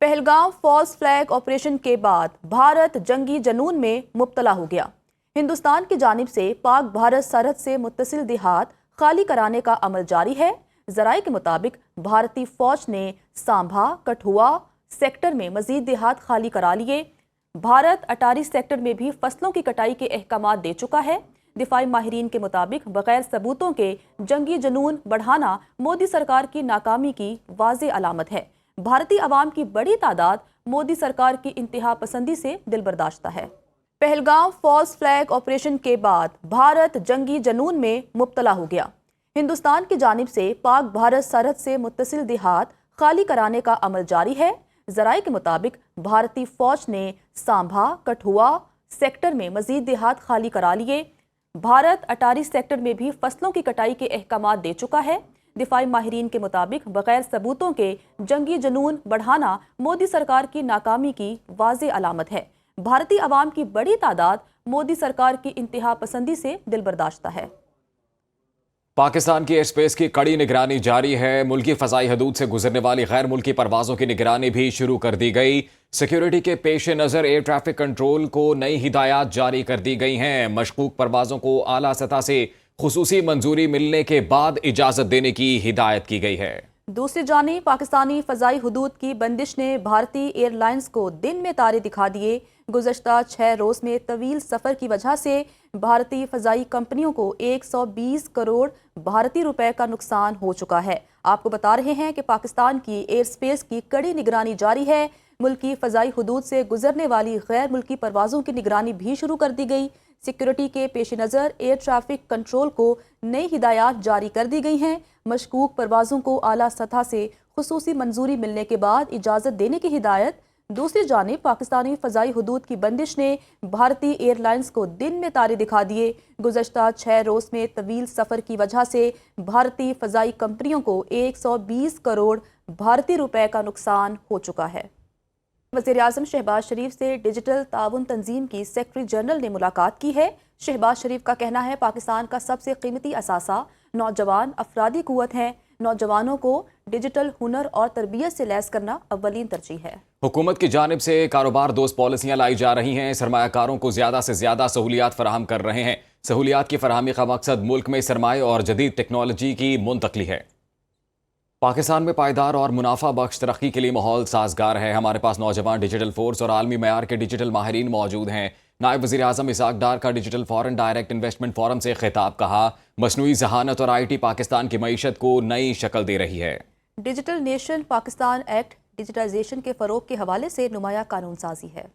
Pahalgam false flag operation के बाद भारत जंगी जनून में मुब्तला हो गया। हिंदुस्तान की जानिब से पाक भारत सरहद से मुत्तसिल देहात खाली कराने का अमल जारी है। ज़राए के मुताबिक भारतीय फौज ने सांभा कठुआ सेक्टर में मजीद देहात खाली करा लिए। भारत अटारी सेक्टर में भी फसलों की कटाई के अहकाम दे चुका है। दिफाई माहिरीन के मुताबिक बगैर सबूतों के जंगी जनून बढ़ाना मोदी सरकार की नाकामी की वाज़ेह अलामत है। भारतीय अवाम की बड़ी तादाद मोदी सरकार की इंतहा पसंदी से दिलबर्दाश्ता है। पहलगाम फॉल्स फ्लैग ऑपरेशन के बाद भारत जंगी जनून में मुब्तला हो गया। हिंदुस्तान की जानिब से पाक भारत सरहद से मुत्तसिल देहात खाली कराने का अमल जारी है। ज़राए के मुताबिक भारतीय फौज ने सांभा कठुआ सेक्टर में मजीद देहात खाली करा लिए। भारत अटारी सेक्टर में भी फसलों की कटाई के अहकाम दे चुका है। दिफाई माहिरीन के मुताबिक बगैर सबूतों के जंगी जनून बढ़ाना मोदी सरकार की नाकामी की वाज़ेह अलामत है। भारतीय अवाम की बड़ी तादाद मोदी सरकार की इंतहा पसंदी से दिलबर्दाश्ता है। पाकिस्तान की एयर स्पेस की कड़ी निगरानी जारी है। मुल्की फ़ज़ाई हदूद से गुजरने वाली गैर मुल्की परवाज़ों की निगरानी भी शुरू कर दी गई। सिक्योरिटी के पेश नज़र एयर ट्रैफिक कंट्रोल को नई हिदायत जारी कर दी गई हैं। मशकूक परवाज़ों को आला सतह से खुसूसी मंजूरी मिलने के बाद इजाज़त देने की हिदायत की गई है। दूसरी जानिब पाकिस्तानी फ़ज़ाई हदूद की बंदिश ने भारतीय एयरलाइंस को दिन में तारे दिखा दिए। गुज़श्ता 6 रोज़ में तवील सफ़र की वजह से भारतीय फ़ज़ाई कंपनियों को 120 करोड़ भारतीय रुपए का नुकसान हो चुका है। आपको बता रहे हैं कि पाकिस्तान की एयर स्पेस की कड़ी निगरानी जारी है। मुल्की फ़ज़ाई हदूद से गुजरने वाली गैर मुल्की परवाज़ों की निगरानी भी शुरू कर दी गई। सिक्योरिटी के पेश नज़र एयर ट्रैफिक कंट्रोल को नई हिदायत जारी कर दी गई हैं। मशकूक परवाज़ों को आला सतह से खुसूसी मंजूरी मिलने के बाद इजाज़त देने की हिदायत। दूसरी जानिब पाकिस्तानी फ़ज़ाई हदूद की बंदिश ने भारतीय एयरलाइंस को दिन में तारे दिखा दिए। गुज़श्ता 6 रोज़ में तवील सफ़र की वजह से भारतीय फ़ज़ाई कंपनियों को 120 करोड़ भारतीय रुपए का नुकसान हो चुका है। वज़ीर आज़म शहबाज शरीफ से डिजिटल ताउन तंजीम की सेक्रेटरी जनरल ने मुलाकात की है। शहबाज शरीफ का कहना है पाकिस्तान का सबसे कीमती असासा नौजवान अफरादी कुव्वत हैं। नौजवानों को डिजिटल हुनर और तरबियत से लैस करना अव्वलीन तरजीह है। हुकूमत की जानिब से कारोबार दोस्त पॉलिसियां लाई जा रही हैं। सरमायाकारों को ज़्यादा से ज़्यादा सहूलियात फराहम कर रहे हैं। सहूलियात की फराहमी का मकसद मुल्क में सरमाए और जदीद टेक्नोलॉजी की मुंतकली है। पाकिस्तान में पायदार और मुनाफा बख्श तरक्की के लिए माहौल साजगार है। हमारे पास नौजवान डिजिटल फोर्स और आलमी मयार के डिजिटल माहिरीन मौजूद हैं। नायब वज़ीर आज़म इसहाक डार का digital foreign direct investment forum से खिताब कहा, मसनूई ज़हानत और IT पाकिस्तान की मईशत को नई शक्ल दे रही है। Digital nation Pakistan act digitization के फ़रोग के हवाले से नुमाया कानून साजी है।